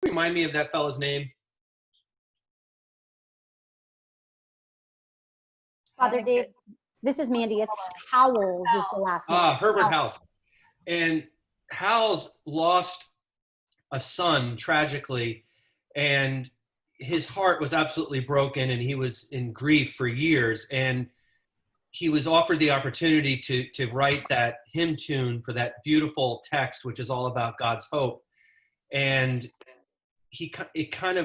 Remind me of that fellow's name. Father Dave, this is Mandy. It's Howells is the last name. Herbert Howells. And Howells lost a son tragically, and his heart was absolutely broken, and he was in grief for years. And he was offered the opportunity to write that hymn tune for that beautiful text, which is all about God's hope. And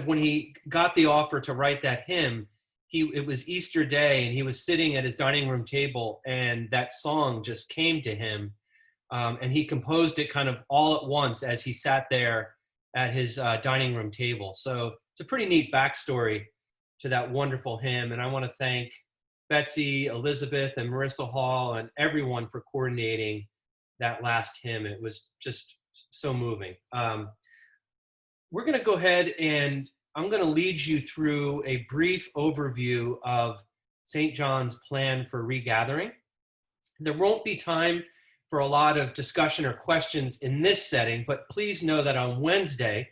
when he got the offer to write that hymn, it was Easter Day, and he was sitting at his dining room table, and that song just came to him. And he composed it kind of all at once as he sat there at his dining room table. So it's a pretty neat backstory to that wonderful hymn. And I want to thank Betsy, Elizabeth, and Marissa Hall, and everyone for coordinating that last hymn. It was just so moving. We're going to go ahead, and I'm going to lead you through a brief overview of St. John's plan for regathering. There won't be time for a lot of discussion or questions in this setting, but please know that on Wednesday,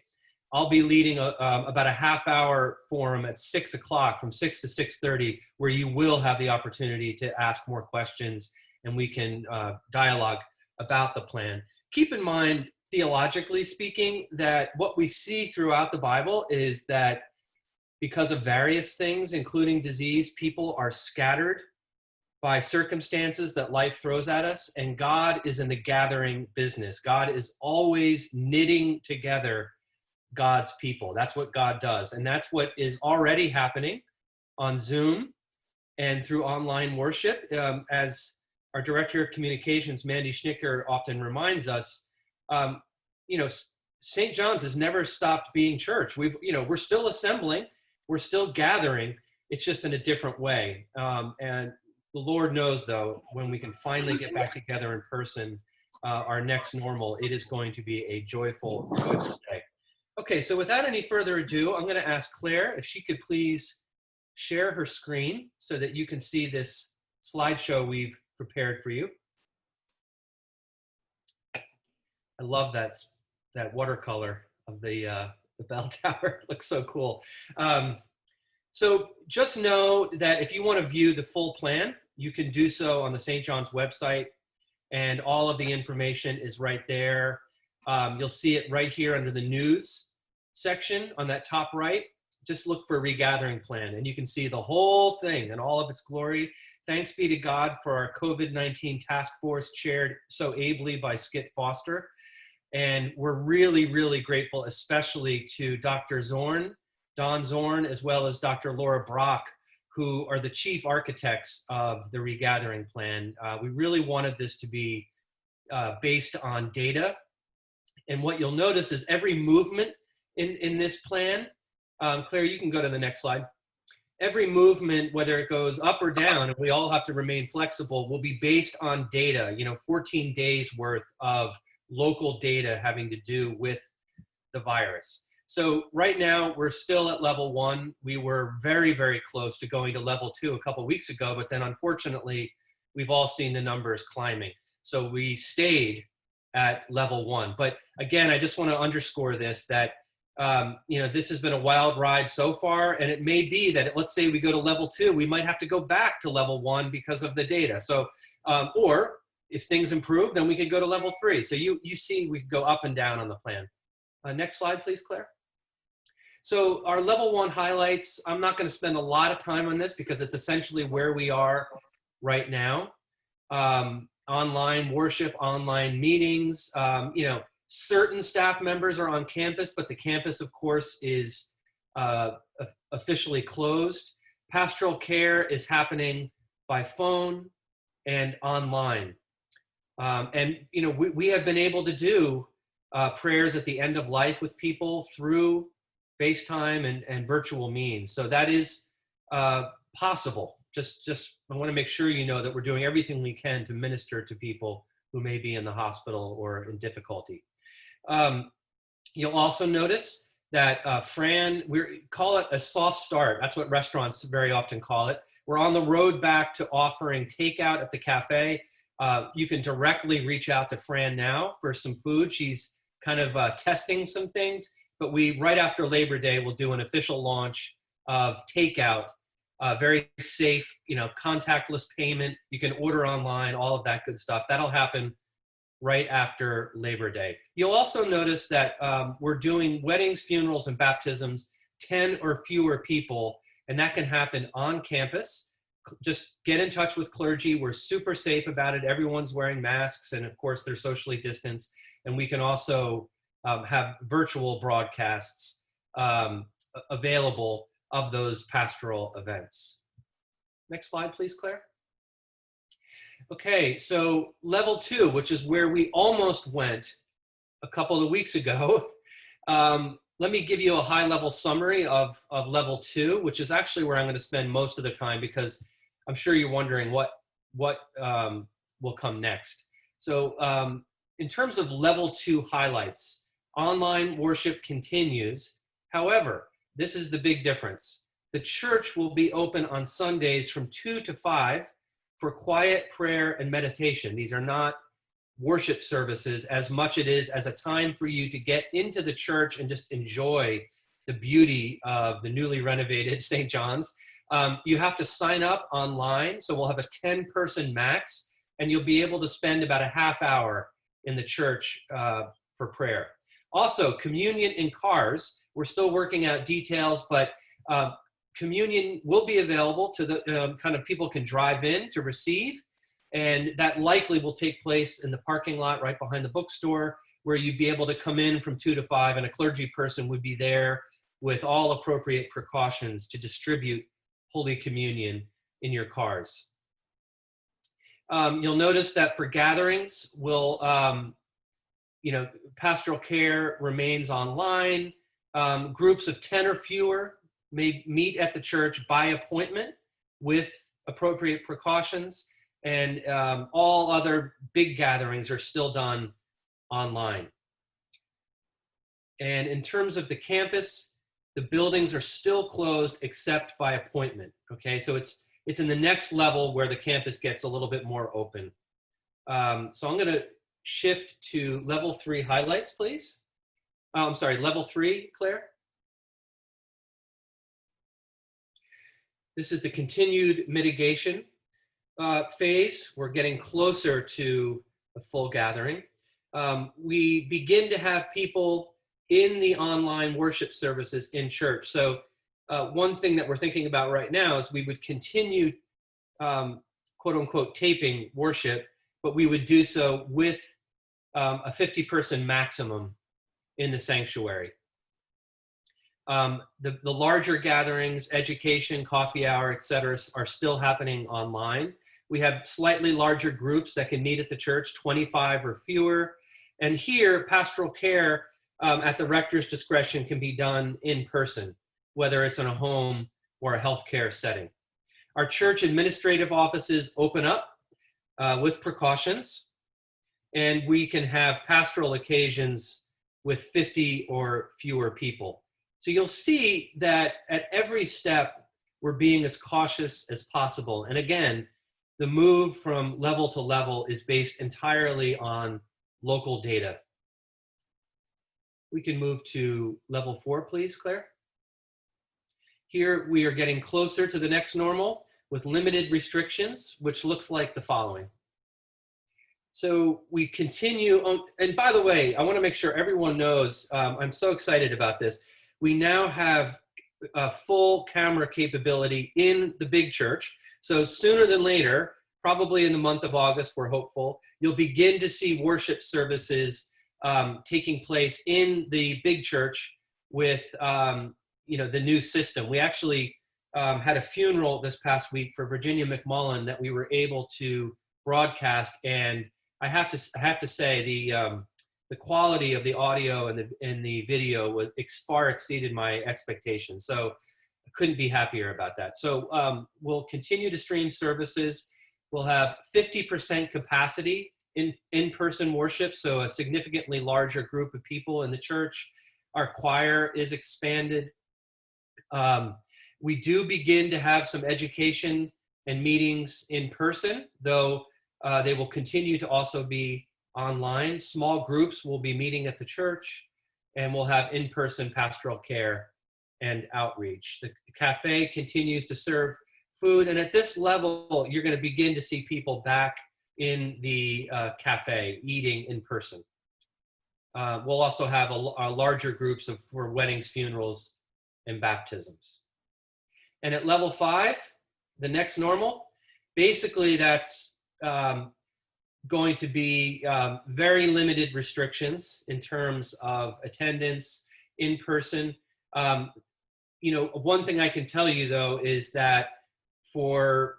I'll be leading about a half-hour forum at 6 o'clock, from 6 to 6:30, where you will have the opportunity to ask more questions, and we can dialogue about the plan. Keep in mind, theologically speaking, that what we see throughout the Bible is that because of various things, including disease, people are scattered by circumstances that life throws at us, and God is in the gathering business. God is always knitting together God's people. That's what God does, and that's what is already happening on Zoom and through online worship. As our Director of Communications, Mandy Schnicker, often reminds us, St. John's has never stopped being church. We're still assembling, we're still gathering. It's just in a different way. And the Lord knows, though, when we can finally get back together in person, our next normal, it is going to be a joyful day. Okay, so without any further ado, I'm going to ask Claire if she could please share her screen so that you can see this slideshow we've prepared for you. I love that watercolor of the bell tower. It looks so cool. So just know that if you want to view the full plan, you can do so on the St. John's website, and all of the information is right there. You'll see it right here under the news section on that top right. Just look for Regathering Plan, and you can see the whole thing in all of its glory. Thanks be to God for our COVID-19 task force, chaired so ably by Skip Foster. And we're really, really grateful, especially to Dr. Don Zorn, as well as Dr. Laura Brock, who are the chief architects of the Regathering Plan. We really wanted this to be based on data. And what you'll notice is every movement in this plan, Claire, you can go to the next slide. Every movement, whether it goes up or down, and we all have to remain flexible, will be based on data, 14 days worth of local data having to do with the virus. So right now, we're still at level 1. We were very, very close to going to level 2 a couple weeks ago, but then unfortunately, we've all seen the numbers climbing. So we stayed at level 1. But again, I just want to underscore this, that this has been a wild ride so far, and it may be that, let's say we go to level 2, we might have to go back to level 1 because of the data. So, or if things improve, then we could go to level 3. So you see, we could go up and down on the plan. Next slide, please, Claire. So our level 1 highlights, I'm not going to spend a lot of time on this because it's essentially where we are right now. Online worship, online meetings, certain staff members are on campus, but the campus, of course, is officially closed. Pastoral care is happening by phone and online. We have been able to do prayers at the end of life with people through FaceTime and virtual means. So that is possible. Just I want to make sure you know that we're doing everything we can to minister to people who may be in the hospital or in difficulty. You'll also notice that Fran, we call it a soft start. That's what restaurants very often call it. We're on the road back to offering takeout at the cafe. You can directly reach out to Fran now for some food. She's kind of testing some things, but right after Labor Day, we'll do an official launch of takeout, very safe, contactless payment. You can order online, all of that good stuff. That'll happen right after Labor Day. You'll also notice that we're doing weddings, funerals, and baptisms, 10 or fewer people, and that can happen on campus. Just get in touch with clergy. We're super safe about it. Everyone's wearing masks, and of course they're socially distanced. And we can also have virtual broadcasts available of those pastoral events. Next slide, please, Claire. Okay, so level 2, which is where we almost went a couple of weeks ago. Let me give you a high-level summary of level 2, which is actually where I'm going to spend most of the time, because I'm sure you're wondering what will come next. So in terms of level 2 highlights, online worship continues. However, this is the big difference. The church will be open on Sundays from 2 to 5 for quiet prayer and meditation. These are not worship services as much it is as a time for you to get into the church and just enjoy the beauty of the newly renovated St. John's. You have to sign up online, so we'll have a 10-person max, and you'll be able to spend about a half hour in the church for prayer. Also, communion in cars. We're still working out details, but communion will be available to the kind of people can drive in to receive, and that likely will take place in the parking lot right behind the bookstore, where you'd be able to come in from 2 to 5, and a clergy person would be there with all appropriate precautions to distribute Holy Communion in your cars. You'll notice that for gatherings, pastoral care remains online. Groups of 10 or fewer may meet at the church by appointment with appropriate precautions, and all other big gatherings are still done online. And in terms of the campus, the buildings are still closed except by appointment. Okay, so it's in the next level where the campus gets a little bit more open. So I'm going to shift to level 3 highlights, please. I'm sorry, level 3, Claire. This is the continued mitigation phase. We're getting closer to a full gathering. We begin to have people in the online worship services in church. So one thing that we're thinking about right now is we would continue, quote unquote, taping worship, but we would do so with a 50-person maximum in the sanctuary. The larger gatherings, education, coffee hour, et cetera, are still happening online. We have slightly larger groups that can meet at the church, 25 or fewer. And here, pastoral care at the rector's discretion can be done in person, whether it's in a home or a healthcare setting. Our church administrative offices open up with precautions, and we can have pastoral occasions with 50 or fewer people. So you'll see that at every step, we're being as cautious as possible. And again, the move from level to level is based entirely on local data. We can move to level 4, please, Claire. Here we are getting closer to the next normal with limited restrictions, which looks like the following. So we continue on, and by the way, I want to make sure everyone knows, I'm so excited about this. We now have a full camera capability in the big church. So sooner than later, probably in the month of August, we're hopeful, you'll begin to see worship services taking place in the big church with the new system. We actually had a funeral this past week for Virginia McMullen that we were able to broadcast, and I have to say the quality of the audio and the video far exceeded my expectations. So I couldn't be happier about that. So we'll continue to stream services. We'll have 50% capacity in-person worship, so a significantly larger group of people in the church. Our choir is expanded. We do begin to have some education and meetings in person, though they will continue to also be online. Small groups will be meeting at the church. and we'll have in-person pastoral care and outreach. The cafe continues to serve food, and at this level, you're going to begin to see people back in the cafe eating in person. We'll also have a larger groups for weddings, funerals, and baptisms. And at level 5, the next normal, basically that's going to be very limited restrictions in terms of attendance in person. One thing I can tell you though is that for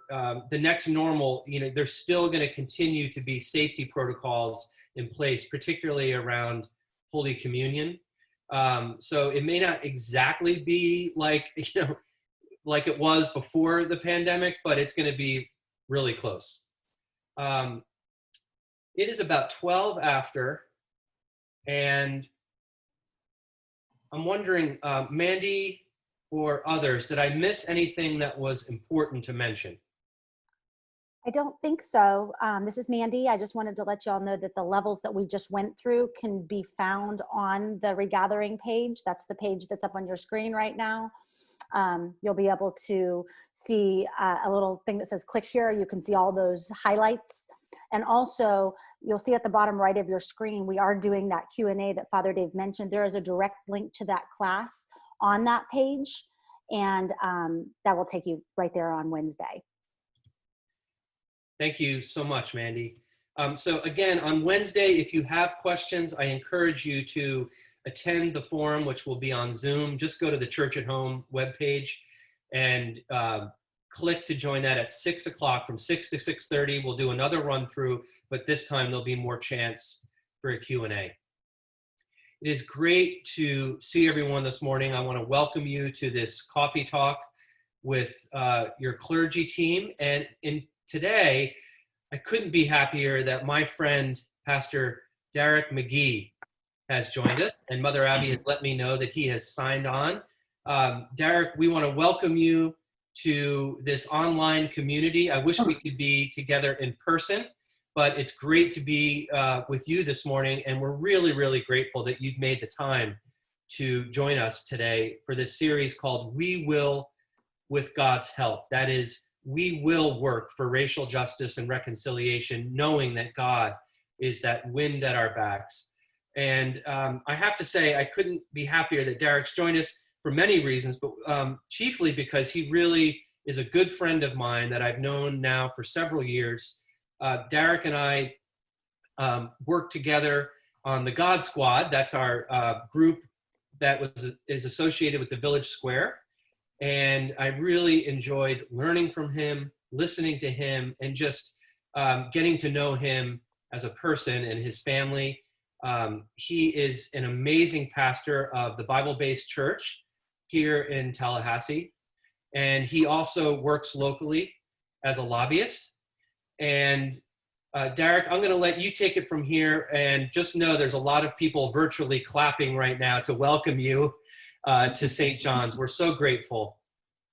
the next normal, there's still going to continue to be safety protocols in place, particularly around Holy Communion. So it may not exactly be like it was before the pandemic, but it's going to be really close. It is about 12 after, and I'm wondering, Mandy or others, did I miss anything that was important to mention? I don't think so. This is Mandy. I just wanted to let you all know that the levels that we just went through can be found on the Regathering page. That's the page that's up on your screen right now. You'll be able to see a little thing that says click here. You can see all those highlights. And also, you'll see at the bottom right of your screen, we are doing that Q&A that Father Dave mentioned. There is a direct link to that class on that page, and that will take you right there on Wednesday. Thank you so much, Mandy. So again, on Wednesday, if you have questions, I encourage you to attend the forum, which will be on Zoom. Just go to the Church at Home webpage and click to join that at 6 o'clock. From 6 to 6:30, we'll do another run through, but this time there'll be more chance for a Q&A. It is great to see everyone this morning. I want to welcome you to this coffee talk with your clergy team. And today, I couldn't be happier that my friend, Pastor Darrick McGhee, has joined us, and Mother Abby has let me know that he has signed on. Darrick, we want to welcome you to this online community. I wish we could be together in person, but it's great to be with you this morning, and we're really, really grateful that you've made the time to join us today for this series called We Will with God's Help. That is, we will work for racial justice and reconciliation, knowing that God is that wind at our backs. And I have to say, I couldn't be happier that Darrick's joined us for many reasons, but chiefly because he really is a good friend of mine that I've known now for several years. Darrick and I worked together on the God Squad. That's our group that is associated with the Village Square. And I really enjoyed learning from him, listening to him, and just getting to know him as a person and his family. He is an amazing pastor of the Bible-based church here in Tallahassee. And he also works locally as a lobbyist. And Darrick, I'm going to let you take it from here, and just know there's a lot of people virtually clapping right now to welcome you to St. John's. We're so grateful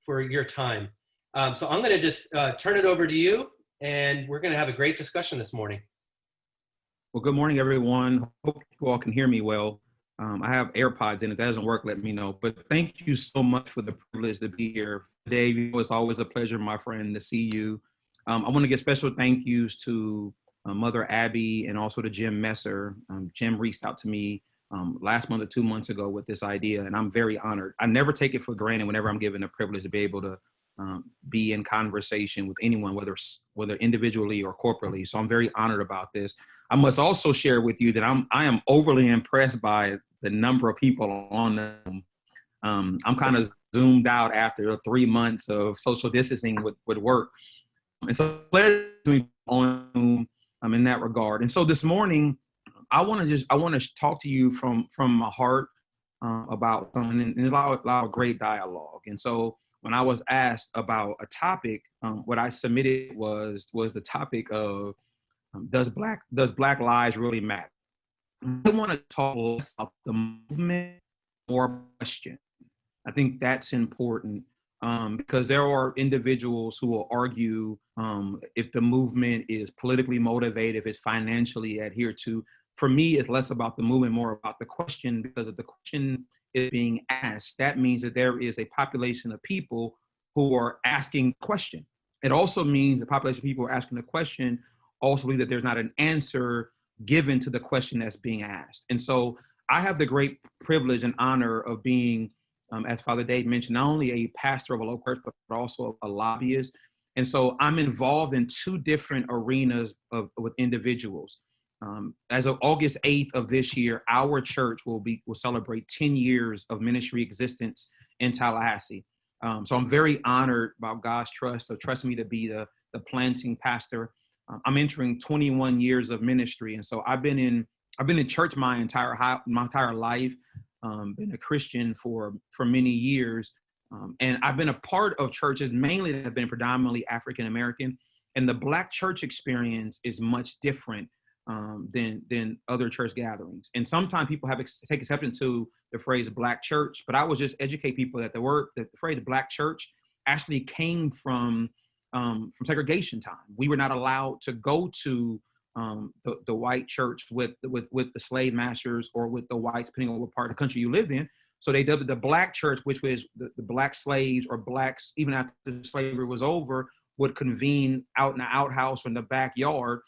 for your time. So I'm going to just turn it over to you, and we're going to have a great discussion this morning. Well, good morning, everyone. Hope you all can hear me well. I have AirPods in. If that doesn't work, let me know. But thank you so much for the privilege to be here. Dave, it's always a pleasure, my friend, to see you. I want to give special thank yous to Mother Abby and also to Jim Messer. Jim reached out to me last month or 2 months ago with this idea, and I'm very honored. I never take it for granted whenever I'm given the privilege to be able to be in conversation with anyone, whether individually or corporately. So I'm very honored about this. I must also share with you that I am overly impressed by the number of people on them. I'm kind of zoomed out after 3 months of social distancing with work. And so on in that regard. And so this morning, I want to talk to you from my heart about something, and a lot of great dialogue. And so when I was asked about a topic, what I submitted was the topic of does black lives really matter? I want to talk less about the movement, more question. I think that's important because there are individuals who will argue if the movement is politically motivated, if it's financially adhered to. for me, it's less about the movement, more about the question, because if the question is being asked, that means that there is a population of people who are asking the question. It also means the population of people who are asking the question also believe that there's not an answer given to the question that's being asked. And so I have the great privilege and honor of being, as Father Dave mentioned, not only a pastor of a local church, but also a lobbyist. And so I'm involved in two different arenas with individuals. As of August 8th of this year, our church will celebrate 10 years of ministry existence in Tallahassee. So I'm very honored about God's trust. So trust me to be the planting pastor. I'm entering 21 years of ministry, and so I've been in church my entire life. Been a Christian for many years, and I've been a part of churches mainly that have been predominantly African American. And the Black church experience is much different than other church gatherings. And sometimes people take exception to the phrase Black church, but I will just educate people that the phrase Black church actually came from segregation time. We were not allowed to go to the white church with the slave masters or with the whites, depending on what part of the country you lived in. So they dubbed it the Black church, which was the Black slaves or Blacks, even after slavery was over, would convene out in the outhouse or in the backyard,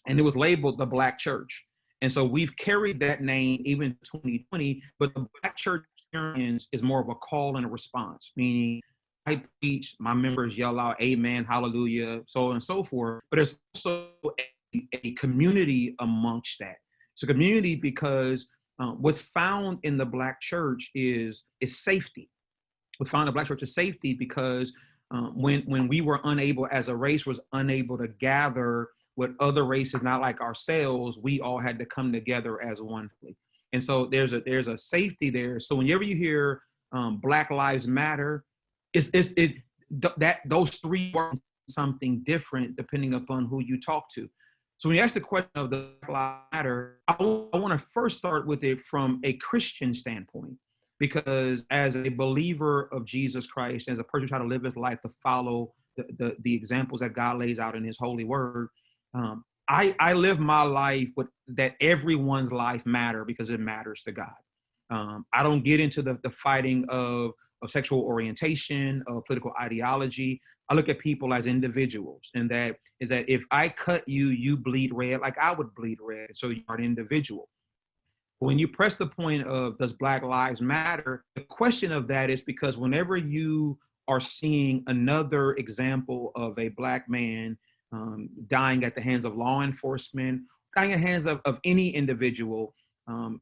and it was labeled the Black church. And so we've carried that name even in 2020, but the Black church experience is more of a call and a response, meaning I preach, my members yell out, amen, hallelujah, so on and so forth. But there's also a community amongst that. It's a community because what's found in the Black church is safety. What's found in the Black church is safety because when we were unable, as a race, was unable to gather with other races not like ourselves, we all had to come together as one. And so there's a safety there. So whenever you hear Black Lives Matter, those three words something different depending upon who you talk to. So when you ask the question of the Black Lives Matter, I want to first start with it from a Christian standpoint, because as a believer of Jesus Christ, as a person trying to live his life to follow the examples that God lays out in his holy word, I live my life with that everyone's life matter because it matters to God. I don't get into the fighting of sexual orientation, of political ideology. I look at people as individuals, and that is that if I cut you, you bleed red like I would bleed red. So you're an individual. When you press the point of does Black Lives Matter, the question of that is because whenever you are seeing another example of a Black man dying at the hands of law enforcement, dying at the hands of any individual, and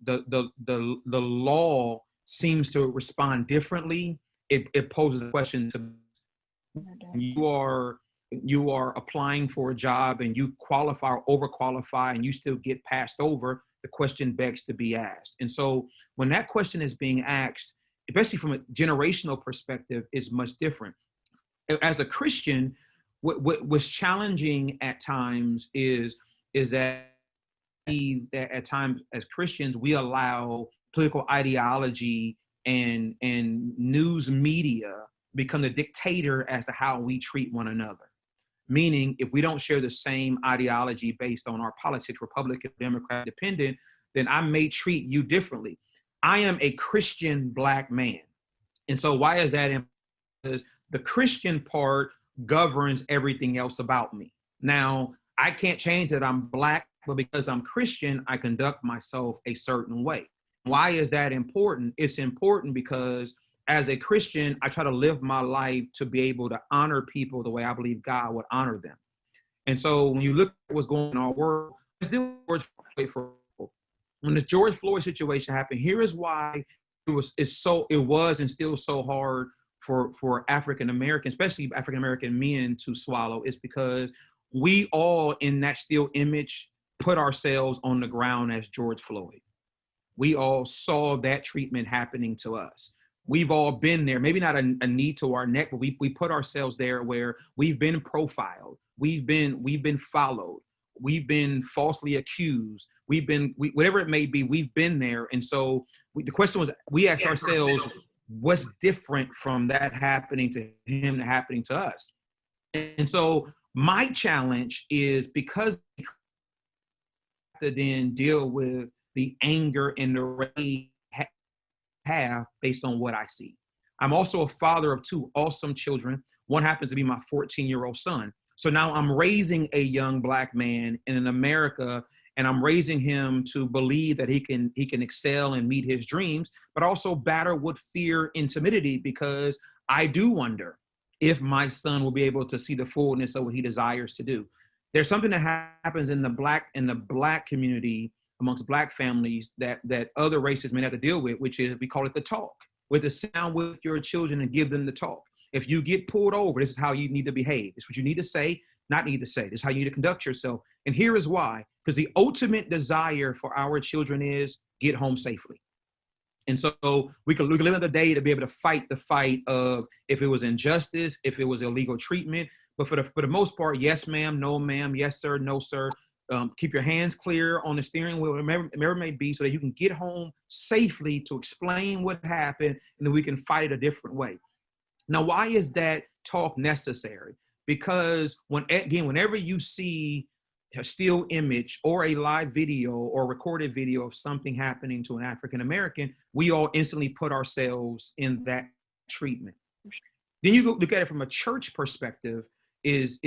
the law seems to respond differently, it poses a question to you are applying for a job and you qualify or overqualify and you still get passed over. The question begs to be asked. And so when that question is being asked, especially from a generational perspective, is much different. As a Christian, what's challenging at times is that at times as Christians, we allow political ideology and news media become the dictator as to how we treat one another. Meaning, if we don't share the same ideology based on our politics, Republican, Democrat, Independent, then I may treat you differently. I am a Christian Black man. And so why is that important? Because the Christian part governs everything else about me. Now, I can't change that I'm Black, but because I'm Christian, I conduct myself a certain way. Why is that important? It's important because as a Christian, I try to live my life to be able to honor people the way I believe God would honor them. And so when you look at what's going on in our world, when the George Floyd situation happened, here is why it was and still so hard for African Americans, especially African American men, to swallow. It's because we all in that still image put ourselves on the ground as George Floyd. We all saw that treatment happening to us. We've all been there, maybe not a knee to our neck, but we put ourselves there where we've been profiled, we've been followed, we've been falsely accused, whatever it may be, we've been there. And so the question was, we asked ourselves, what's different from that happening to him to happening to us? And so my challenge is, because to then deal with the anger and the rage I have based on what I see. I'm also a father of 2 awesome children. One happens to be my 14-year-old son. So now I'm raising a young Black man in America, and I'm raising him to believe that he can excel and meet his dreams, but also battle with fear and timidity, because I do wonder if my son will be able to see the fullness of what he desires to do. There's something that happens in the Black community amongst Black families that other races may have to deal with, which is, we call it the talk. With to sit down with your children and give them the talk. If you get pulled over, this is how you need to behave. This is what you need to say, not need to say. This is how you need to conduct yourself. And here is why. Because the ultimate desire for our children is get home safely. And so we can live another day to be able to fight the fight of if it was injustice, if it was illegal treatment. But for the most part, yes, ma'am, no, ma'am, yes, sir, no, sir. Keep your hands clear on the steering wheel, whatever it may be, so that you can get home safely to explain what happened, and then we can fight it a different way. Now, why is that talk necessary? Because whenever you see a still image or a live video or recorded video of something happening to an African American, we all instantly put ourselves in that treatment. Then you go look at it from a church perspective. Is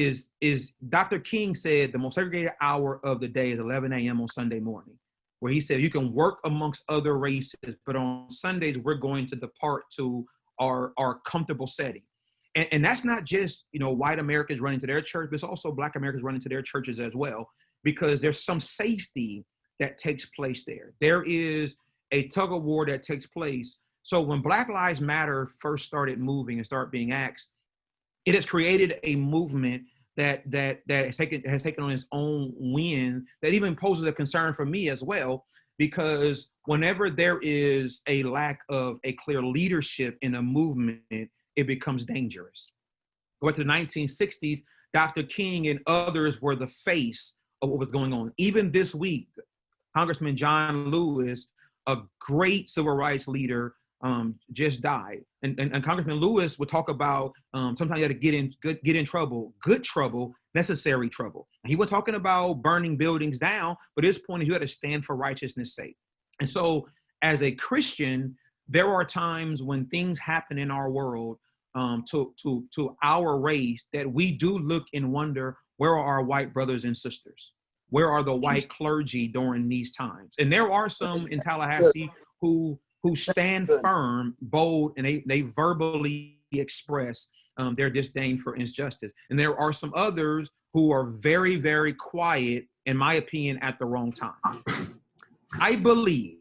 Dr. King said the most segregated hour of the day is 11 a.m. on Sunday morning, where he said you can work amongst other races, but on Sundays we're going to depart to our comfortable setting. And that's not just, white Americans running to their church, but it's also Black Americans running to their churches as well, because there's some safety that takes place there. There is a tug of war that takes place. So when Black Lives Matter first started moving and started being asked, it has created a movement that has taken on its own wind that even poses a concern for me as well, because whenever there is a lack of a clear leadership in a movement, it becomes dangerous. Go to the 1960s, Dr. King and others were the face of what was going on. Even this week, Congressman John Lewis, a great civil rights leader, just died. And Congressman Lewis would talk about sometimes you had to get in trouble, good trouble, necessary trouble. He was talking about burning buildings down, but his point is you had to stand for righteousness' sake. And so as a Christian, there are times when things happen in our world to our race that we do look and wonder, where are our white brothers and sisters? Where are the white clergy during these times? And there are some in Tallahassee who stand firm, bold, and they verbally express their disdain for injustice. And there are some others who are very, very quiet, in my opinion, at the wrong time. I believe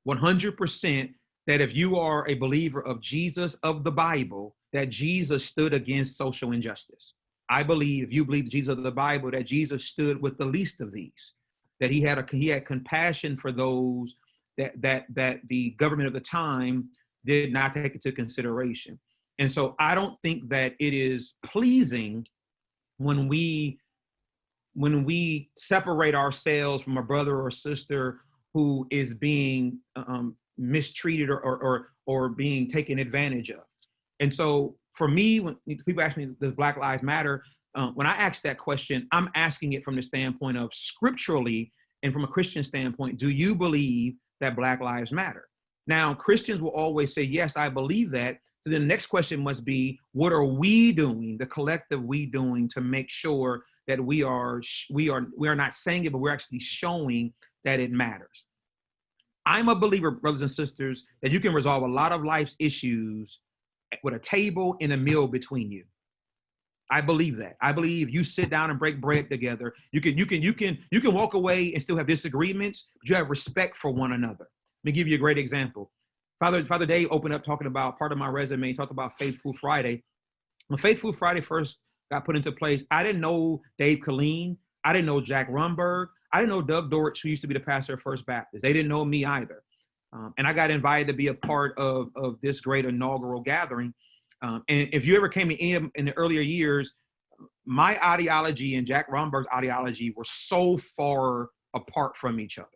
100% that if you are a believer of Jesus, of the Bible, that Jesus stood against social injustice. I believe if you believe Jesus of the Bible, that Jesus stood with the least of these, that he had compassion for those that the government of the time did not take into consideration. And so I don't think that it is pleasing when we separate ourselves from a brother or sister who is being mistreated or being taken advantage of. And so for me, when people ask me, does Black Lives Matter? When I ask that question, I'm asking it from the standpoint of scripturally and from a Christian standpoint, do you believe that Black Lives Matter? Now, Christians will always say, yes, I believe that. So then the next question must be, what are we doing, the collective we doing, to make sure that we are not saying it, but we're actually showing that it matters? I'm a believer, brothers and sisters, that you can resolve a lot of life's issues with a table and a meal between you. I believe that. I believe you sit down and break bread together. You can walk away and still have disagreements, but you have respect for one another. Let me give you a great example. Father Dave opened up talking about part of my resume, talked about Faith Food Friday. When Faith Food Friday first got put into place, I didn't know Dave Killeen. I didn't know Jack Rumberg. I didn't know Doug Dortch, who used to be the pastor of First Baptist. They didn't know me either. And I got invited to be a part of this great inaugural gathering. And if you ever came in the earlier years, my ideology and Jack Rumberg's ideology were so far apart from each other.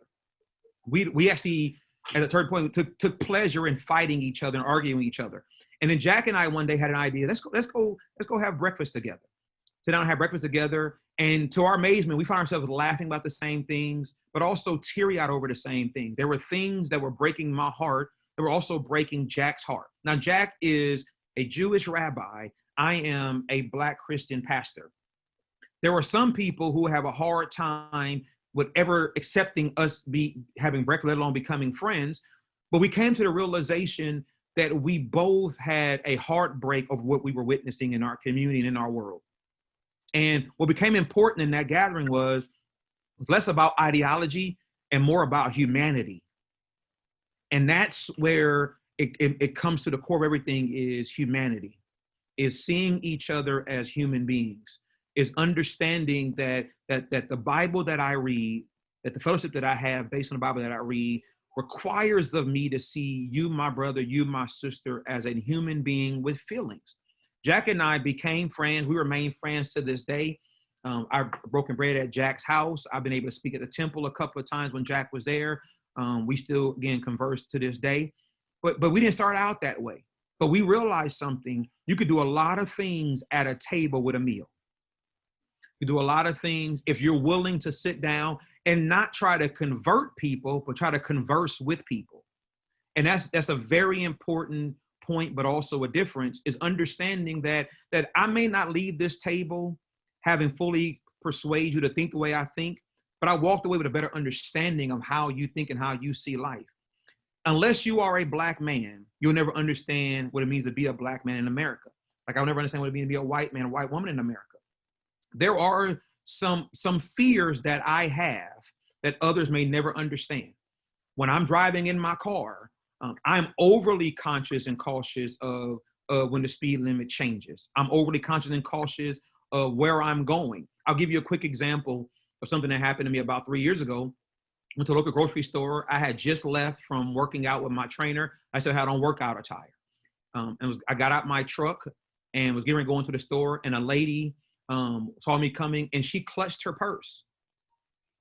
We actually, at a certain point, took pleasure in fighting each other and arguing with each other. And then Jack and I one day had an idea. Let's go have breakfast together. sit down and have breakfast together. And to our amazement, we found ourselves laughing about the same things, but also teary-eyed over the same things. There were things that were breaking my heart that were also breaking Jack's heart. Now, Jack is a Jewish rabbi. I am a Black Christian pastor. There are some people who have a hard time with ever accepting us having breakfast, let alone becoming friends. But we came to the realization that we both had a heartbreak of what we were witnessing in our community and in our world. And what became important in that gathering was less about ideology and more about humanity. And that's where it comes to the core of everything is humanity, is seeing each other as human beings, is understanding that the Bible that I read, that the fellowship that I have based on the Bible that I read requires of me to see you, my brother, you, my sister, as a human being with feelings. Jack and I became friends. We remain friends to this day. I've broken bread at Jack's house. I've been able to speak at the temple a couple of times when Jack was there. We still, again, converse to this day. But we didn't start out that way. But we realized something. You could do a lot of things at a table with a meal. You do a lot of things if you're willing to sit down and not try to convert people, but try to converse with people. And that's a very important point, but also a difference is understanding that I may not leave this table having fully persuade you to think the way I think, but I walked away with a better understanding of how you think and how you see life. Unless you are a Black man, you'll never understand what it means to be a Black man in America. Like I'll never understand what it means to be a white man, a white woman in America. There are some fears that I have that others may never understand. When I'm driving in my car, I'm overly conscious and cautious of when the speed limit changes. I'm overly conscious and cautious of where I'm going. I'll give you a quick example of something that happened to me about 3 years ago. Went to a local grocery store. I had just left from working out with my trainer. I still had on workout attire. I got out my truck and was getting ready to go into the store, and a lady saw me coming, and she clutched her purse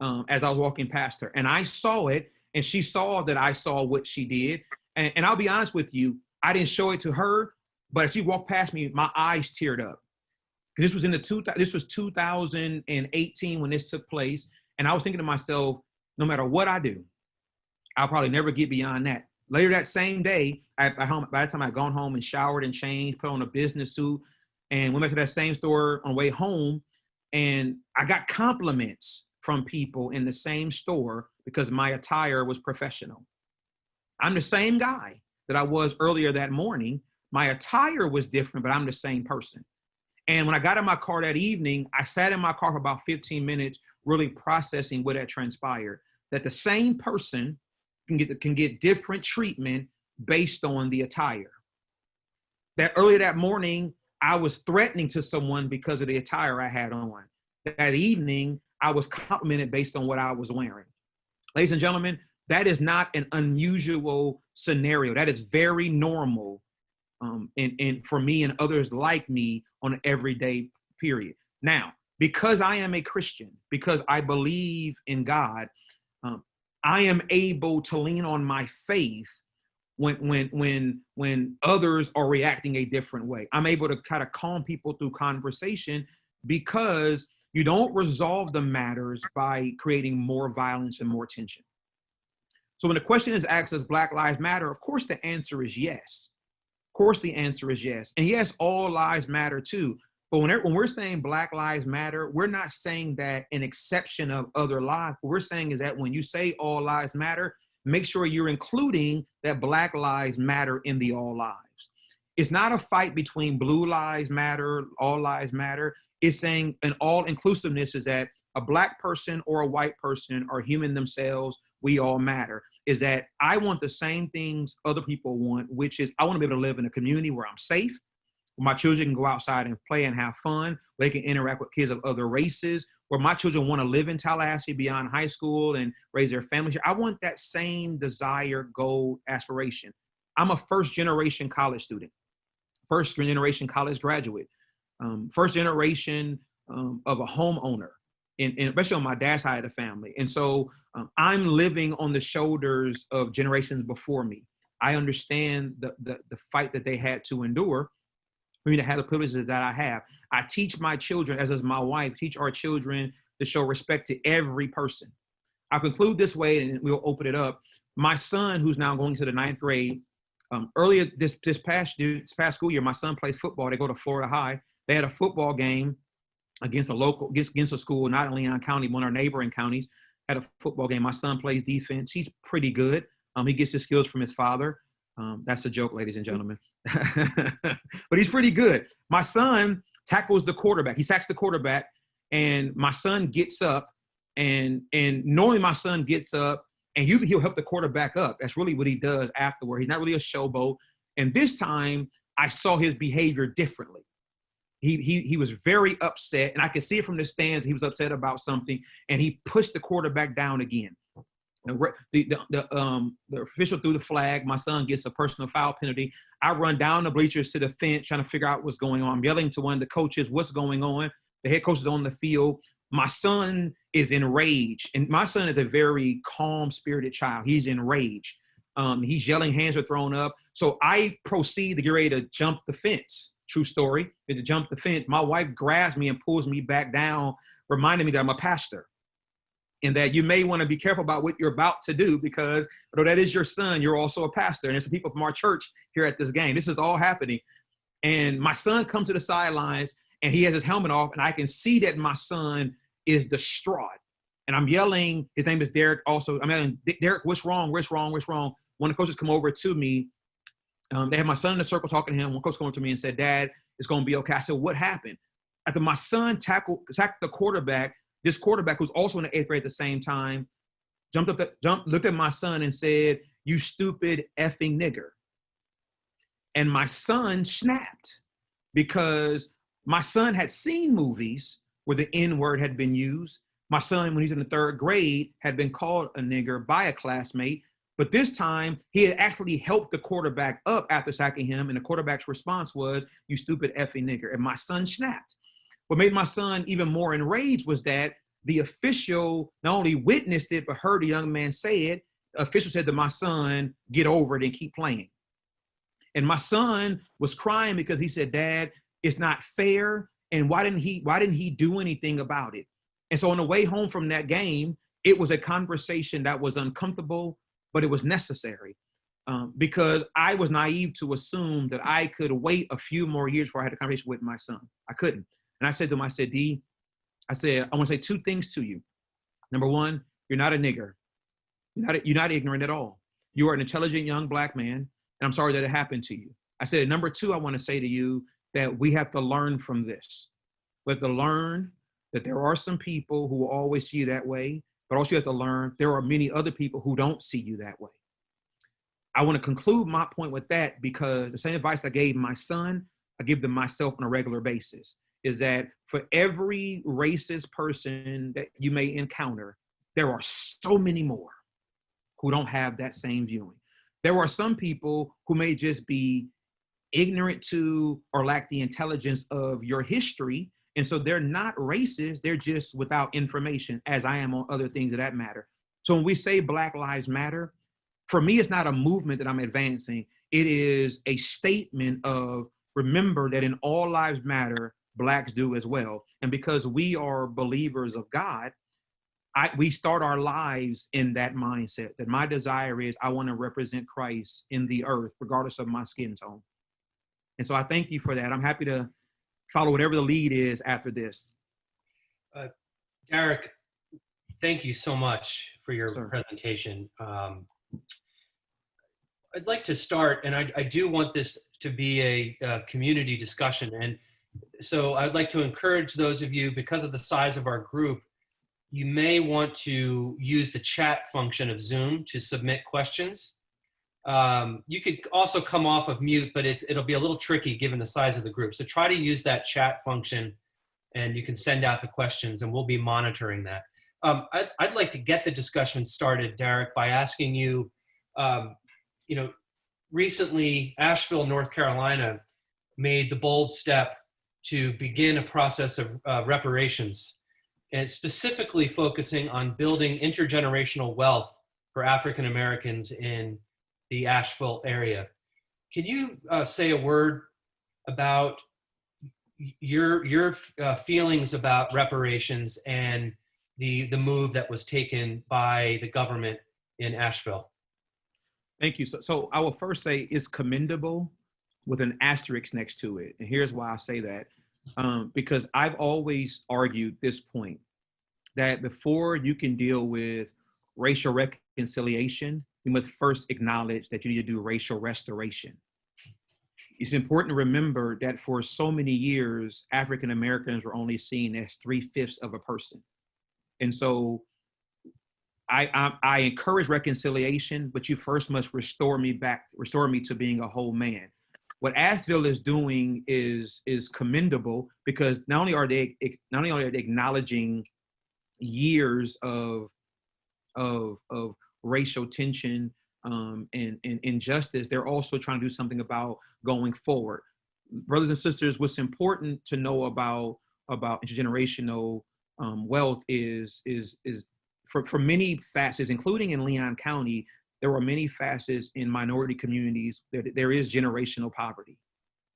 as I was walking past her. And I saw it, and she saw that I saw what she did. And I'll be honest with you, I didn't show it to her, but as she walked past me, my eyes teared up. This was this was 2018 when this took place. And I was thinking to myself, no matter what I do, I'll probably never get beyond that. Later that same day, by the time I'd gone home and showered and changed, put on a business suit, and went back to that same store on the way home, and I got compliments from people in the same store because my attire was professional. I'm the same guy that I was earlier that morning. My attire was different, but I'm the same person. And when I got in my car that evening, I sat in my car for about 15 minutes, really processing what had transpired. That the same person can get different treatment based on the attire. That earlier that morning, I was threatening to someone because of the attire I had on. That evening, I was complimented based on what I was wearing. Ladies and gentlemen, that is not an unusual scenario. That is very normal and for me and others like me on an everyday period. Now, because I am a Christian, because I believe in God, I am able to lean on my faith when others are reacting a different way. I'm able to kind of calm people through conversation because you don't resolve the matters by creating more violence and more tension. So when the question is asked, does Black Lives Matter? Of course, the answer is yes. Of course, the answer is yes. And yes, all lives matter too. But when we're saying Black Lives Matter, we're not saying that an exception of other lives. What we're saying is that when you say all lives matter, make sure you're including that Black lives matter in the all lives. It's not a fight between blue lives matter, all lives matter. It's saying an all inclusiveness is that a Black person or a white person are human themselves. We all matter. Is that I want the same things other people want, which is I want to be able to live in a community where I'm safe, where my children can go outside and play and have fun, where they can interact with kids of other races, where my children want to live in Tallahassee beyond high school and raise their families. I want that same desire, goal, aspiration. I'm a first generation college student, first generation college graduate, first generation of a homeowner, and especially on my dad's side of the family. And so I'm living on the shoulders of generations before me. I understand the fight that they had to endure for me to have the privileges that I have. I teach my children, as does my wife, teach our children to show respect to every person. I'll conclude this way and we'll open it up. My son, who's now going to the 9th grade, earlier this past school year, my son played football. They go to Florida High. They had a football game against a school, not in Leon County, one of our neighboring counties, had a football game. My son plays defense. He's pretty good. He gets his skills from his father. That's a joke, ladies and gentlemen. But he's pretty good. My son tackles the quarterback. He sacks the quarterback, and my son gets up, and normally my son gets up, and usually he'll help the quarterback up. That's really what he does afterward. He's not really a showboat. And this time, I saw his behavior differently. He was very upset, and I could see it from the stands. He was upset about something, and he pushed the quarterback down again. The official threw the flag. My son gets a personal foul penalty. I run down the bleachers to the fence trying to figure out what's going on. I'm yelling to one of the coaches, what's going on? The head coach is on the field. My son is enraged, and my son is a very calm-spirited child. He's enraged. He's yelling, hands are thrown up. So I proceed to get ready to jump the fence. True story. To jump the fence, my wife grabs me and pulls me back down, reminding me that I'm a pastor and that you may want to be careful about what you're about to do, because although that is your son, you're also a pastor. And there's some people from our church here at this game. This is all happening. And my son comes to the sidelines and he has his helmet off, and I can see that my son is distraught. And I'm yelling, his name is Darrick also. I'm yelling, Darrick, what's wrong? What's wrong? What's wrong? One of the coaches come over to me. They had my son in the circle talking to him. One coach came over to me and said, Dad, it's going to be okay. I said, what happened? After my son sacked the quarterback, this quarterback, who's also in the 8th grade at the same time, looked at my son and said, you stupid effing nigger. And my son snapped, because my son had seen movies where the N-word had been used. My son, when he's in the 3rd grade, had been called a nigger by a classmate. But this time, he had actually helped the quarterback up after sacking him, and the quarterback's response was, you stupid effing nigger. And my son snapped. What made my son even more enraged was that the official not only witnessed it, but heard the young man say it. The official said to my son, get over it and keep playing. And my son was crying because he said, Dad, it's not fair. And why didn't he do anything about it? And so on the way home from that game, it was a conversation that was uncomfortable, but it was necessary, because I was naive to assume that I could wait a few more years before I had a conversation with my son. I couldn't. And I said to him, I said, D, I want to say 2 things to you. Number 1, you're not a nigger. You're not ignorant at all. You are an intelligent young Black man, and I'm sorry that it happened to you. I said, number 2, I want to say to you that we have to learn from this. We have to learn that there are some people who will always see you that way, but also you have to learn there are many other people who don't see you that way. I want to conclude my point with that, because the same advice I gave my son, I give them myself on a regular basis, is that for every racist person that you may encounter, there are so many more who don't have that same viewing. There are some people who may just be ignorant to or lack the intelligence of your history, and so they're not racist, they're just without information, as I am on other things that matter. So when we say Black Lives Matter, for me, it's not a movement that I'm advancing. It is a statement of, remember that in all lives matter, Blacks do as well. And because we are believers of God, we start our lives in that mindset, that my desire is I want to represent Christ in the earth, regardless of my skin tone. And so I thank you for that. I'm happy to follow whatever the lead is after this. Darrick, thank you so much for your presentation. I'd like to start, and I do want this to be a community discussion. And so I'd like to encourage those of you, because of the size of our group, you may want to use the chat function of Zoom to submit questions. You could also come off of mute, but it'll be a little tricky given the size of the group. So try to use that chat function, and you can send out the questions, and we'll be monitoring that. I'd like to get the discussion started, Darrick, by asking you, recently Asheville, North Carolina made the bold step to begin a process of reparations, and specifically focusing on building intergenerational wealth for African Americans in the Asheville area. Can you say a word about your feelings about reparations and the move that was taken by the government in Asheville. Thank you. So I will first say it's commendable with an asterisk next to it. And here's why I say that. Because I've always argued this point, that before you can deal with racial reconciliation, you must first acknowledge that you need to do racial restoration. It's important to remember that for so many years, African Americans were only seen as 3/5 of a person. And so I encourage reconciliation, but you first must restore me to being a whole man. What Asheville is doing is commendable, because not only are they acknowledging years of racial tension and injustice, they're also trying to do something about going forward. Brothers and sisters, what's important to know about intergenerational wealth is for many facets, including in Leon County, there are many facets in minority communities that there is generational poverty,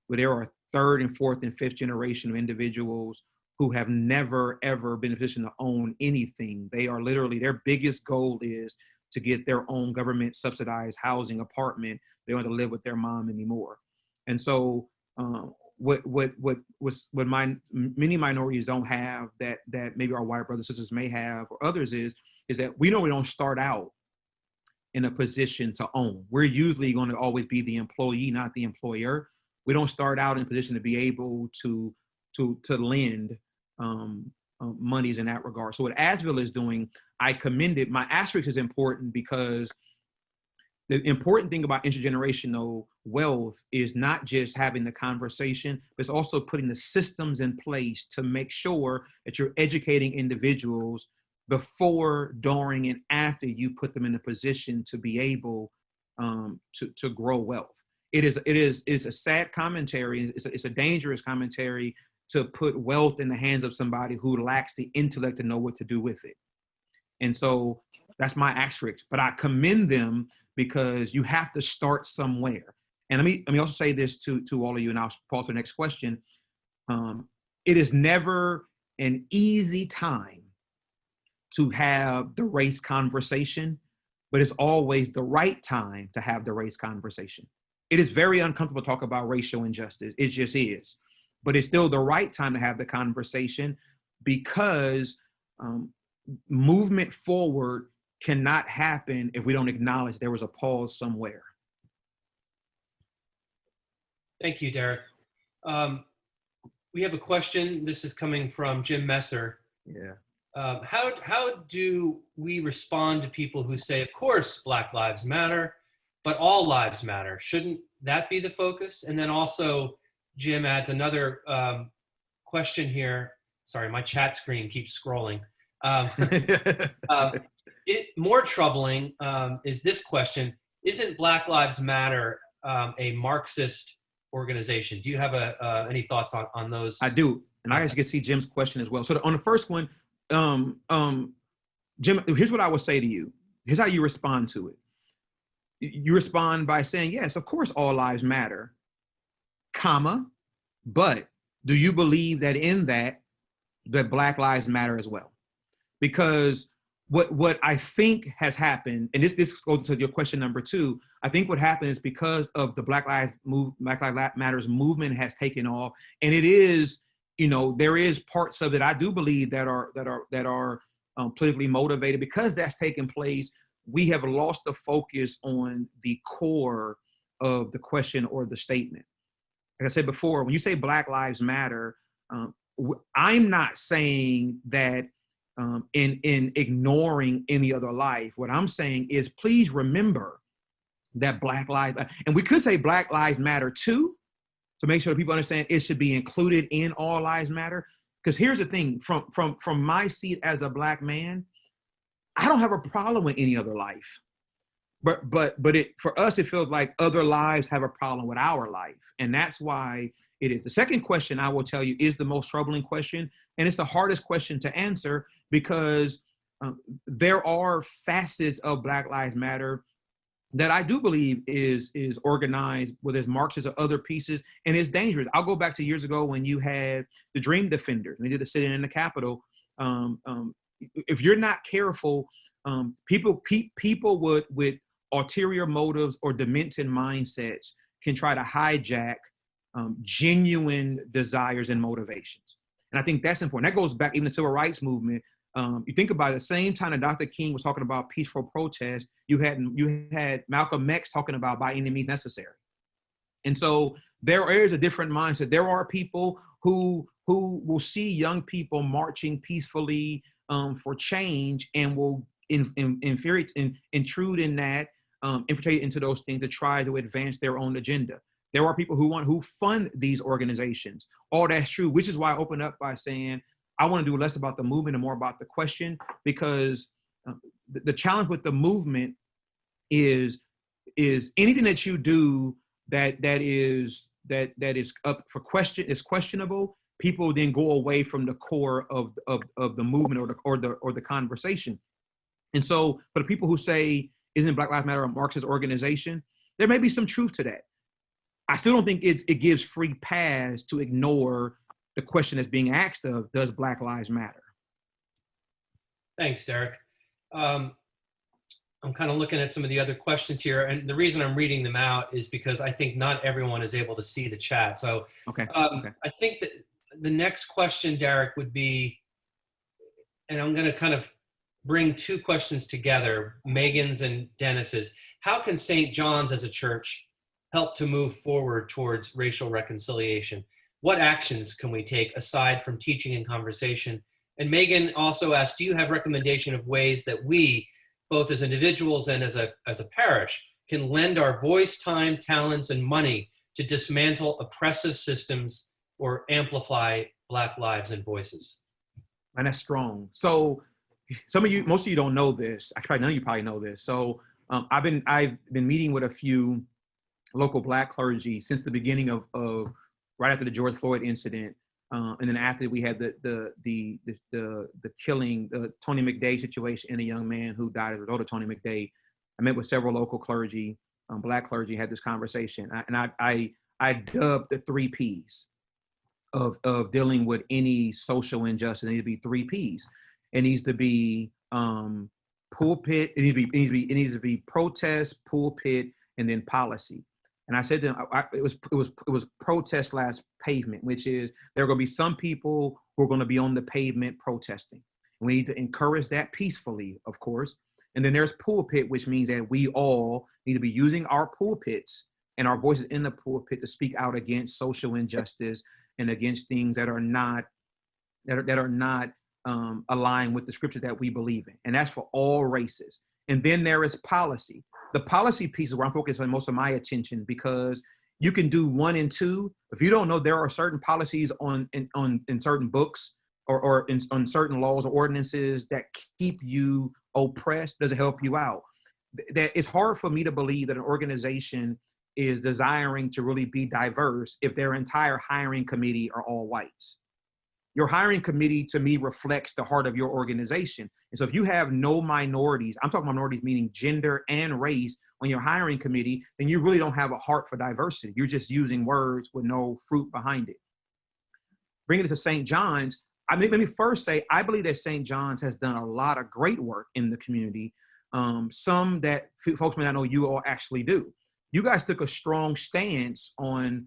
where there are third and fourth and fifth generation of individuals who have never, ever been in a position to own anything. They are literally, their biggest goal is to get their own government subsidized housing apartment. They don't have to live with their mom anymore. And so what many minorities don't have that maybe our white brothers and sisters may have, or others, is that we know we don't start out in a position to own. We're usually going to always be the employee, not the employer. We don't start out in a position to be able to lend monies in that regard. So what Asheville is doing, I commend it. My asterisk is important because the important thing about intergenerational wealth is not just having the conversation, but it's also putting the systems in place to make sure that you're educating individuals before, during, and after you put them in a position to be able to grow wealth. It's a sad commentary. It's a dangerous commentary to put wealth in the hands of somebody who lacks the intellect to know what to do with it. And so that's my asterisk. But I commend them because you have to start somewhere. And let me also say this to all of you, and I'll pause for the next question. It is never an easy time to have the race conversation, but it's always the right time to have the race conversation. It is very uncomfortable to talk about racial injustice. It just is. But it's still the right time to have the conversation, because movement forward cannot happen if we don't acknowledge there was a pause somewhere. Thank you, Darrick. We have a question. This is coming from Jim Messer. Yeah. How do we respond to people who say, of course, Black Lives Matter, but all lives matter? Shouldn't that be the focus? And then also, Jim adds another question here. Sorry, my chat screen keeps scrolling. More troubling is this question: isn't Black Lives Matter a Marxist organization? Do you have any thoughts on those? I do, and I actually can see Jim's question as well. So on the first one, Jim, here's what I would say to you. Here's how you respond to it. You respond by saying, yes, of course, all lives matter, comma, but do you believe that in that Black Lives Matter as well? Because what I think has happened, and this goes to your question number two, I think what happened is because of the Black Lives Matters movement has taken off, and it is, there is parts of it I do believe that are politically motivated. Because that's taken place, we have lost the focus on the core of the question or the statement. Like I said before, when you say Black Lives Matter, I'm not saying that in ignoring any other life. What I'm saying is, please remember that Black Lives, and we could say Black Lives Matter too, to make sure that people understand it should be included in all lives matter. Because here's the thing, from my seat as a Black man, I don't have a problem with any other life. But for us, it feels like other lives have a problem with our life. And that's why it is. The second question I will tell you is the most troubling question. And it's the hardest question to answer, because there are facets of Black Lives Matter that I do believe is organized, whether it's Marxist or other pieces, and it's dangerous. I'll go back to years ago when you had the Dream Defenders, and they did a sit-in in the Capitol. If you're not careful, people with ulterior motives or demented mindsets can try to hijack genuine desires and motivations. And I think that's important. That goes back even the civil rights movement. You think about it, the same time that Dr. King was talking about peaceful protest, you had Malcolm X talking about by any means necessary. And so there is a different mindset. There are people who will see young people marching peacefully for change and will intrude in that, infiltrate into those things to try to advance their own agenda. There are people who fund these organizations. All that's true, which is why I opened up by saying I want to do less about the movement and more about the question, because the challenge with the movement is anything that you do that is up for question, is questionable. People then go away from the core of the movement or the conversation. And so for the people who say, isn't Black Lives Matter a Marxist organization? There may be some truth to that. I still don't think it gives free pass to ignore the question that's being asked of, does Black Lives Matter? Thanks, Darrick. I'm kind of looking at some of the other questions here, and the reason I'm reading them out is because I think not everyone is able to see the chat. So Okay. I think that the next question, Darrick, would be, and I'm going to kind of bring two questions together, Megan's and Dennis's. How can St. John's as a church help to move forward towards racial reconciliation? What actions can we take aside from teaching and conversation? And Megan also asked, do you have recommendation of ways that we, both as individuals and as a parish, can lend our voice, time, talents, and money to dismantle oppressive systems or amplify Black lives and voices? And that's strong. So most of you don't know this. Actually, none of you probably know this. So I've been meeting with a few local Black clergy since the beginning of right after the George Floyd incident, and then after we had the killing, the Tony McGhee situation, and a young man who died as a result of Tony McGhee. I met with several local clergy, Black clergy, had this conversation, and I dubbed the 3 Ps of dealing with any social injustice. It needs to be 3 Ps. It needs to be pulpit. It needs to be protest, pulpit, and then policy. And I said to them, it was protest last pavement, which is there are going to be some people who are going to be on the pavement protesting. And we need to encourage that peacefully, of course. And then there's pulpit, which means that we all need to be using our pulpits and our voices in the pulpit to speak out against social injustice and against things that are not aligned with the scriptures that we believe in. And that's for all races. And then there is policy. The policy piece is where I'm focusing most of my attention, because you can do 1 and 2. If you don't know, there are certain policies in certain books or on certain laws or ordinances that keep you oppressed, doesn't help you out. That it's hard for me to believe that an organization is desiring to really be diverse if their entire hiring committee are all whites. Your hiring committee, to me, reflects the heart of your organization. And so if you have no minorities, I'm talking minorities meaning gender and race, on your hiring committee, then you really don't have a heart for diversity. You're just using words with no fruit behind it. Bringing it to St. John's, let me first say, I believe that St. John's has done a lot of great work in the community, some that folks may not know you all actually do. You guys took a strong stance on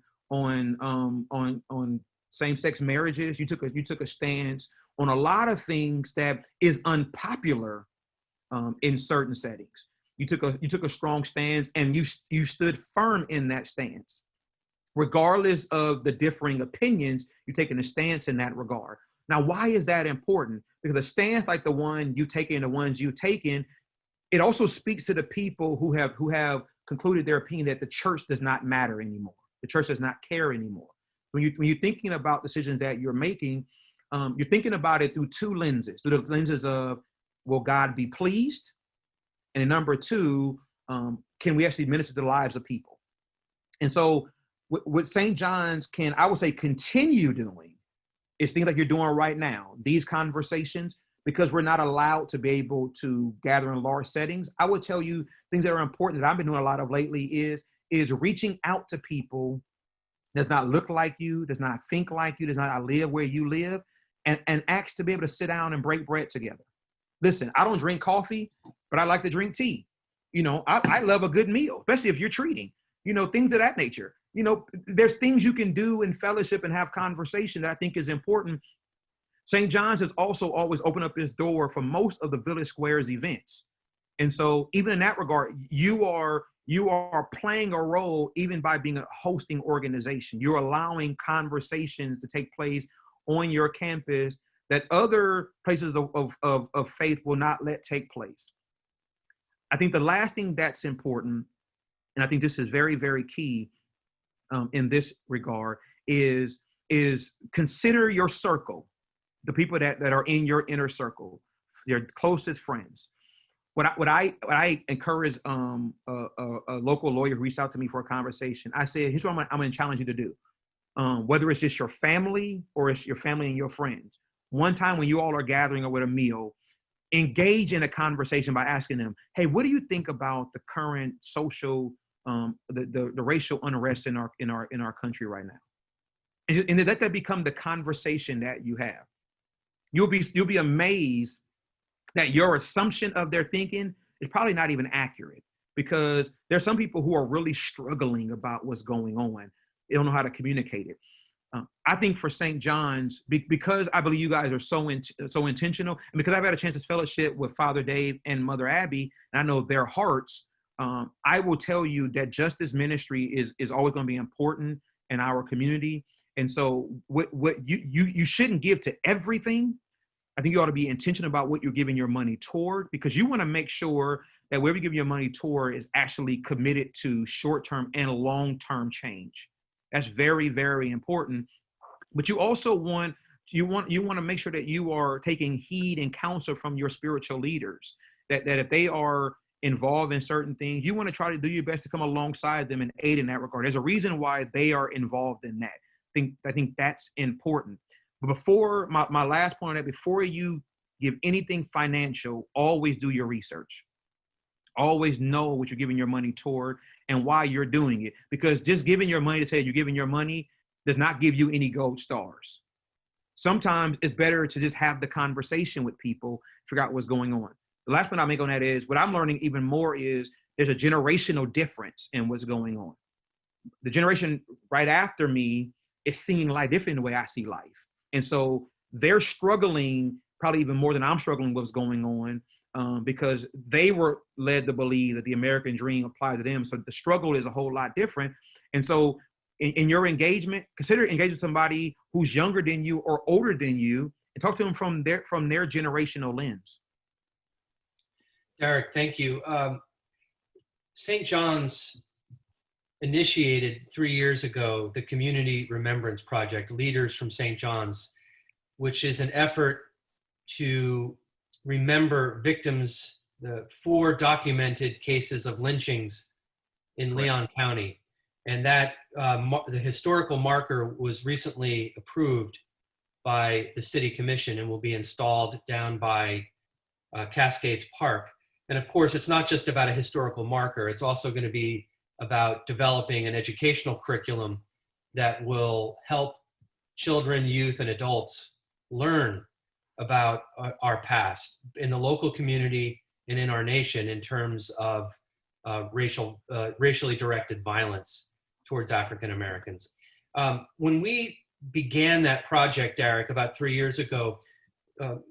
same-sex marriages. You took a stance on a lot of things that is unpopular in certain settings. You took a strong stance, and you stood firm in that stance, regardless of the differing opinions. You're taking a stance in that regard. Now, why is that important? Because a stance like the one you take and the ones you've taken, it also speaks to the people who have concluded their opinion that the church does not matter anymore. The church does not care anymore. When you're thinking about decisions that you're making, you're thinking about it through 2 lenses. Through the lenses of, will God be pleased? And number 2, can we actually minister to the lives of people? And so what St. John's I would say, continue doing is things like you're doing right now, these conversations, because we're not allowed to be able to gather in large settings. I would tell you things that are important that I've been doing a lot of lately is reaching out to people does not look like you, does not think like you, does not live where you live, and ask to be able to sit down and break bread together. Listen, I don't drink coffee, but I like to drink tea. You know, I love a good meal, especially if you're treating, you know, things of that nature. You know, there's things you can do in fellowship and have conversation that I think is important. St. John's has also always opened up its door for most of the Village Square's events. And so even in that regard, you are playing a role even by being a hosting organization. You're allowing conversations to take place on your campus that other places of faith will not let take place. I think the last thing that's important, and I think this is very, very key in this regard, is consider your circle, the people that are in your inner circle, your closest friends. What I encourage a local lawyer who reached out to me for a conversation, I said, here's what I'm going to challenge you to do. Whether it's just your family or it's your family and your friends. One time when you all are gathering or with a meal, engage in a conversation by asking them, hey, what do you think about the current social, the racial unrest in our country right now? And let that become the conversation that you have. You'll be amazed that your assumption of their thinking is probably not even accurate, because there's some people who are really struggling about what's going on. They don't know how to communicate it. I think for St. John's, because I believe you guys are so intentional, and because I've had a chance to fellowship with Father Dave and Mother Abby, and I know their hearts, I will tell you that justice ministry is always going to be important in our community. And so what you shouldn't give to everything. I think you ought to be intentional about what you're giving your money toward, because you want to make sure that wherever you give your money toward is actually committed to short-term and long-term change. That's very, very important. But you also want to make sure that you are taking heed and counsel from your spiritual leaders, that if they are involved in certain things, you want to try to do your best to come alongside them and aid in that regard. There's a reason why they are involved in that. I think that's important. But before my last point on that, before you give anything financial, always do your research. Always know what you're giving your money toward and why you're doing it. Because just giving your money to say you're giving your money does not give you any gold stars. Sometimes it's better to just have the conversation with people, figure out what's going on. The last point I'll make on that is, what I'm learning even more is there's a generational difference in what's going on. The generation right after me is seeing life different in the way I see life. And so they're struggling probably even more than I'm struggling with what's going on, because they were led to believe that the American dream applied to them. So the struggle is a whole lot different. And so in your engagement, consider engaging with somebody who's younger than you or older than you, and talk to them from their generational lens. Darrick, thank you. St. John's initiated 3 years ago the Community Remembrance Project, Leaders from St. John's, which is an effort to remember victims, the 4 documented cases of lynchings in Leon County. And that the historical marker was recently approved by the City Commission and will be installed down by Cascades Park. And of course, it's not just about a historical marker. It's also going to be about developing an educational curriculum that will help children, youth, and adults learn about our past in the local community and in our nation in terms of racially directed violence towards African Americans. When we began that project, Darrick, about 3 years ago,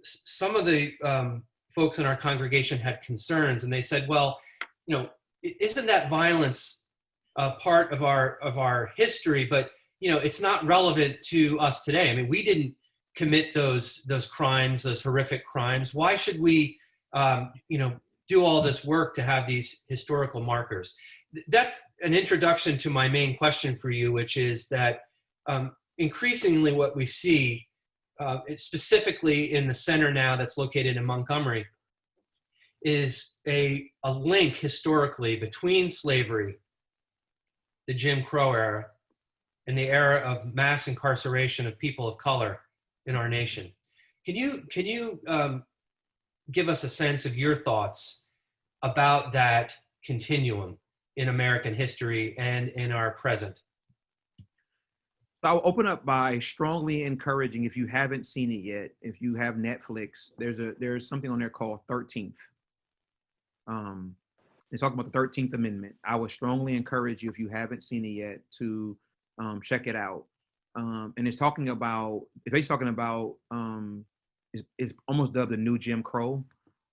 some of the folks in our congregation had concerns, and they said, well, you know, isn't that violence part of our history, but you know, it's not relevant to us today. I mean, we didn't commit those crimes, those horrific crimes. Why should we, you know, do all this work to have these historical markers? That's an introduction to my main question for you, which is that increasingly what we see, specifically in the center now that's located in Montgomery, is a link historically between slavery, the Jim Crow era, and the era of mass incarceration of people of color in our nation. Can you give us a sense of your thoughts about that continuum in American history and in our present. So I'll open up by strongly encouraging, if you haven't seen it yet, if you have Netflix, there's something on there called 13th. It's talking about the 13th Amendment. I would strongly encourage you, if you haven't seen it yet, to check it out. And it's basically talking about, it's almost dubbed the new Jim Crow,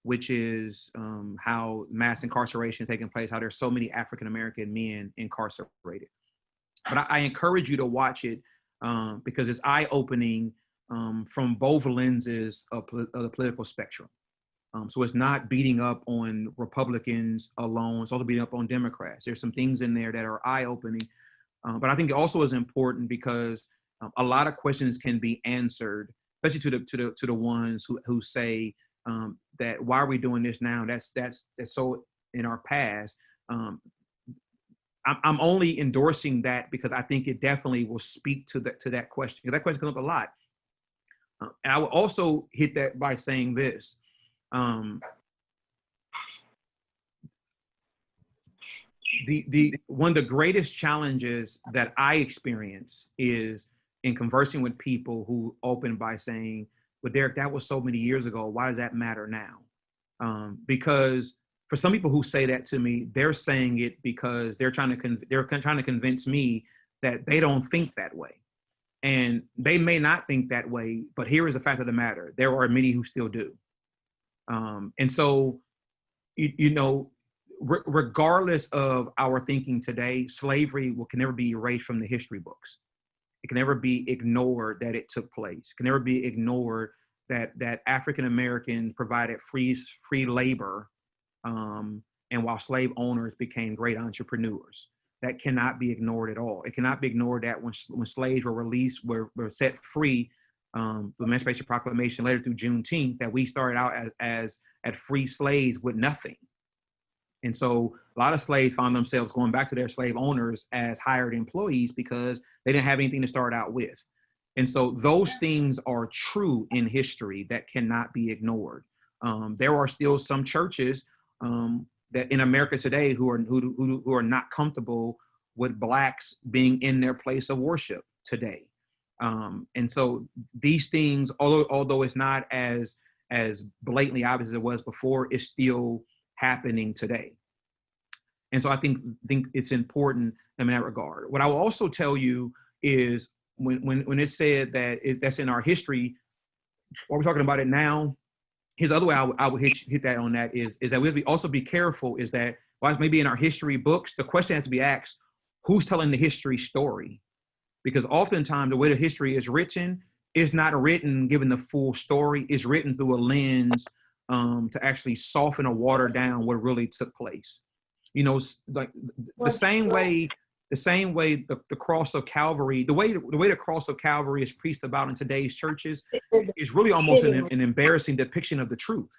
which is how mass incarceration is taking place, how there's so many African-American men incarcerated. But I encourage you to watch it because it's eye-opening from both lenses of the political spectrum. So it's not beating up on Republicans alone. It's also beating up on Democrats. There's some things in there that are eye-opening. But I think it also is important because a lot of questions can be answered, especially to the ones who say that why are we doing this now? That's so in our past. I'm only endorsing that because I think it definitely will speak to that question. That question comes up a lot. And I will also hit that by saying this. The one of the greatest challenges that I experience is in conversing with people who open by saying, "Well, Darrick, that was so many years ago. Why does that matter now?" Because for some people who say that to me, they're saying it because they're trying to convince me that they don't think that way, and they may not think that way. But here is the fact of the matter: there are many who still do. And so, regardless of our thinking today, slavery can never be erased from the history books. It can never be ignored that it took place. It can never be ignored that African Americans provided free labor, and while slave owners became great entrepreneurs. That cannot be ignored at all. It cannot be ignored that when slaves were released, were set free, the Emancipation Proclamation later through Juneteenth, that we started out as free slaves with nothing. And so a lot of slaves found themselves going back to their slave owners as hired employees because they didn't have anything to start out with. And so those things are true in history that cannot be ignored. There are still some churches that in America today who are not comfortable with Blacks being in their place of worship today. And so these things, although it's not as blatantly obvious as it was before, it's still happening today. And so I think it's important in that regard. What I will also tell you is when it's said that that's in our history, while we're talking about it now, here's the other way I would hit that on that is that we also be careful is that while maybe in our history books, the question has to be asked, who's telling the history story? Because oftentimes the way the history is written is not written given the full story. It's written through a lens to actually soften or water down what really took place. Like the same way the cross of Calvary, the way the cross of Calvary is preached about in today's churches is really almost an embarrassing depiction of the truth.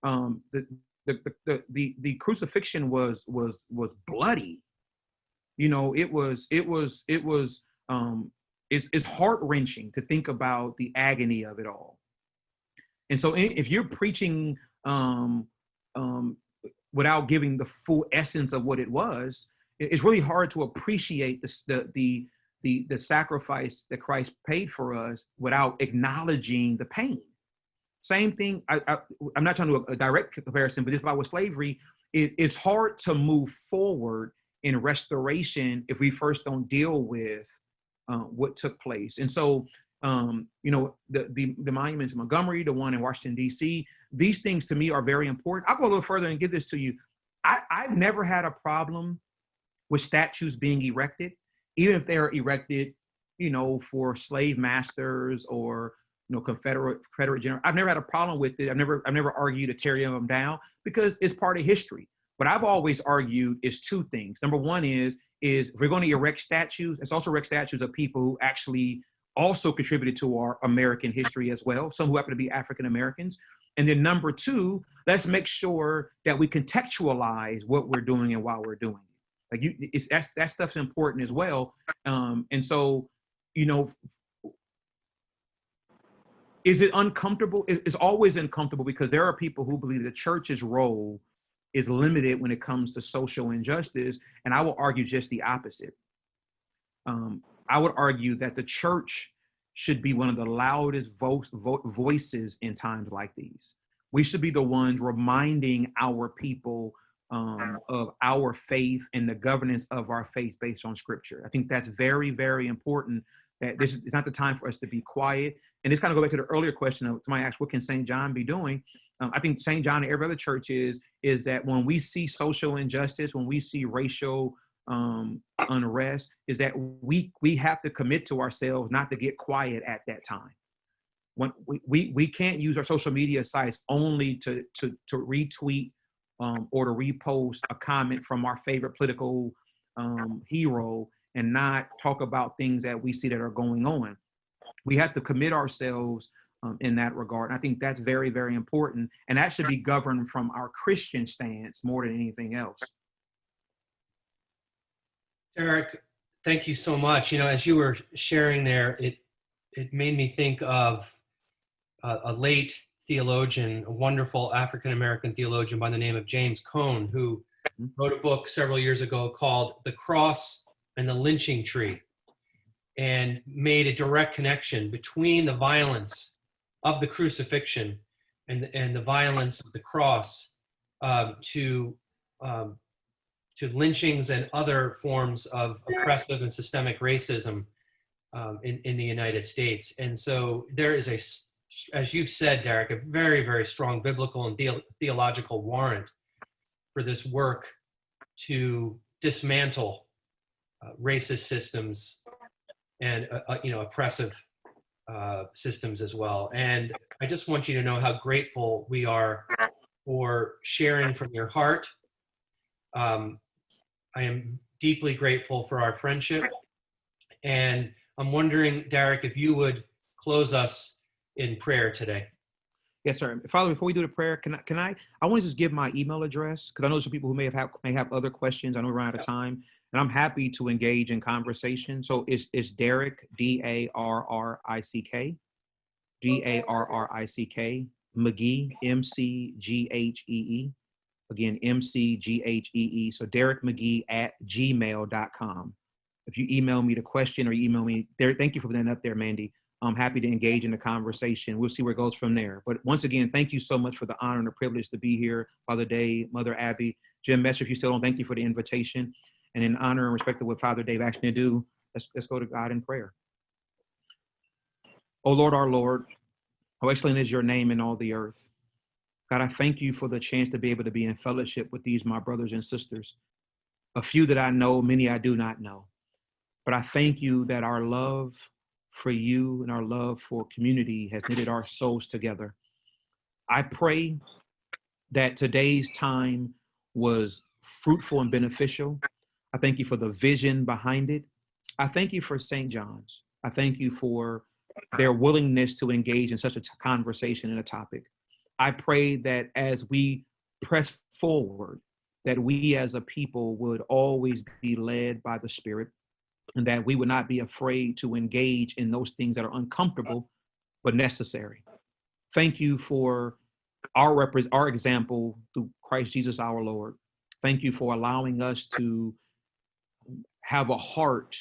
The crucifixion was bloody. It's heart-wrenching to think about the agony of it all. And so if you're preaching without giving the full essence of what it was, it's really hard to appreciate the sacrifice that Christ paid for us without acknowledging the pain. Same thing, I'm not trying to do a direct comparison, but just about with slavery, it's hard to move forward in restoration if we first don't deal with what took place. And so, the monuments in Montgomery, the one in Washington, D.C., these things to me are very important. I'll go a little further and give this to you. I've never had a problem with statues being erected, even if they're erected, for slave masters or, Confederate general. I've never had a problem with it. I've never argued to tear them down because it's part of history. What I've always argued is two things. Number one is if we're going to erect statues, let's also erect statues of people who actually also contributed to our American history as well, some who happen to be African Americans. And then number two, let's make sure that we contextualize what we're doing and why we're doing it. Like that stuff's important as well. And so, Is it uncomfortable? It's always uncomfortable because there are people who believe the church's role is limited when it comes to social injustice. And I will argue just the opposite. I would argue that the church should be one of the loudest voices in times like these. We should be the ones reminding our people of our faith and the governance of our faith based on scripture. I think that's very, very important, that this is not the time for us to be quiet. And this kind of go back to the earlier question of somebody asked, what can St. John be doing? I think St. John and every other church is that when we see social injustice, when we see racial unrest, is that we have to commit to ourselves not to get quiet at that time. When we can't use our social media sites only to retweet or to repost a comment from our favorite political hero and not talk about things that we see that are going on. We have to commit ourselves in that regard. And I think that's very, very important. And that should be governed from our Christian stance more than anything else. Darrick, thank you so much. You know, as you were sharing there, it made me think of a late theologian, a wonderful African-American theologian by the name of James Cone, who wrote a book several years ago called The Cross and the Lynching Tree, and made a direct connection between the violence of the crucifixion and the violence of the cross to lynchings and other forms of oppressive and systemic racism in the United States. And so there is as you've said, Darrick, a very, very strong biblical and theological warrant for this work to dismantle racist systems and oppressive systems as well. And I just want you to know how grateful we are for sharing from your heart. I am deeply grateful for our friendship. And I'm wondering, Darrick, if you would close us in prayer today. Yes, sir. Father, before we do the prayer, I want to just give my email address, because I know some people who may have other questions. I know we're out of time, and I'm happy to engage in conversation. So it's Darrick, Darrick, Darrick, McGhee, McGhee. Again, McGhee. So Darrick McGhee @gmail.com. If you email me the question or you email me there, thank you for putting that up there, Mandy. I'm happy to engage in the conversation. We'll see where it goes from there. But once again, thank you so much for the honor and the privilege to be here. Father Dave, Mother Abby, Jim Messer, if you still don't, thank you for the invitation. And in honor and respect of what Father Dave asked me to do, let's go to God in prayer. Oh Lord, our Lord, how excellent is your name in all the earth. God, I thank you for the chance to be able to be in fellowship with these, my brothers and sisters. A few that I know, many I do not know. But I thank you that our love for you and our love for community has knitted our souls together. I pray that today's time was fruitful and beneficial. I thank you for the vision behind it. I thank you for St. John's. I thank you for their willingness to engage in such a conversation and a topic. I pray that as we press forward, that we as a people would always be led by the Spirit, and that we would not be afraid to engage in those things that are uncomfortable but necessary. Thank you for our example through Christ Jesus our Lord. Thank you for allowing us to have a heart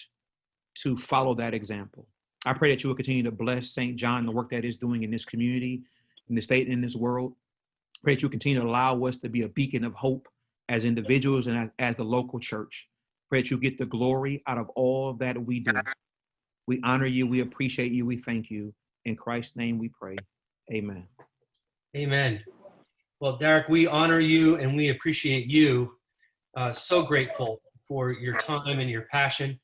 to follow that example. I pray that you will continue to bless St. John, the work that it's doing in this community, in the state, and in this world. I pray that you continue to allow us to be a beacon of hope as individuals and as the local church. Pray that you get the glory out of all that we do. We honor you, we appreciate you, we thank you. In Christ's name we pray. Amen. Amen. Well, Darrick, we honor you and we appreciate you. So grateful for your time and your passion.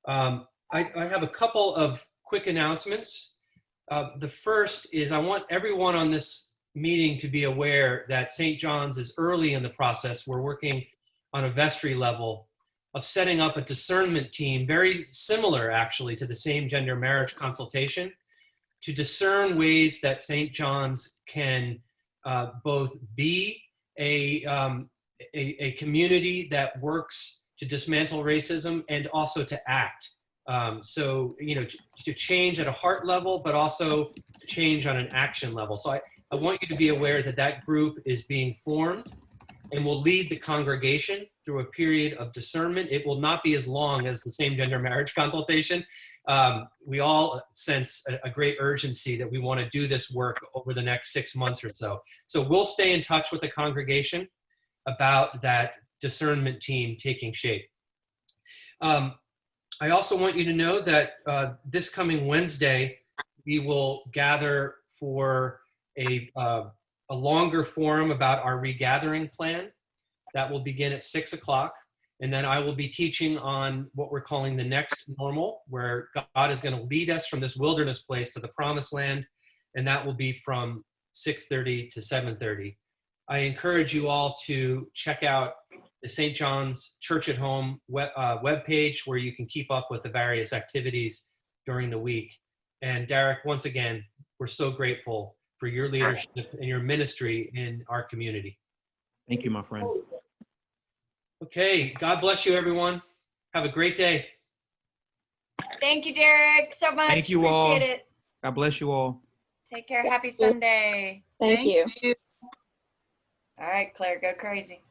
I have a couple of quick announcements. The first is I want everyone on this meeting to be aware that St. John's is early in the process. We're working on a vestry level of setting up a discernment team, very similar actually to the same gender marriage consultation, to discern ways that St. John's can both be a community that works to dismantle racism and also to act So, to change at a heart level, but also to change on an action level. So I want you to be aware that that group is being formed and will lead the congregation through a period of discernment. It will not be as long as the same gender marriage consultation. We all sense a great urgency that we want to do this work over the next 6 months or so. So we'll stay in touch with the congregation about that discernment team taking shape. I also want you to know that this coming Wednesday, we will gather for a longer forum about our regathering plan. That will begin at 6 o'clock. And then I will be teaching on what we're calling the next normal, where God is going to lead us from this wilderness place to the promised land. And that will be from 6:30 to 7:30. I encourage you all to check out the St. John's Church at Home webpage, where you can keep up with the various activities during the week. And Darrick, once again, we're so grateful for your leadership and your ministry in our community. Thank you, my friend. Okay, God bless you, everyone. Have a great day. Thank you, Darrick, so much. Thank you all. Appreciate it. God bless you all. Take care. Happy Sunday. Thank you. All right, Claire, go crazy.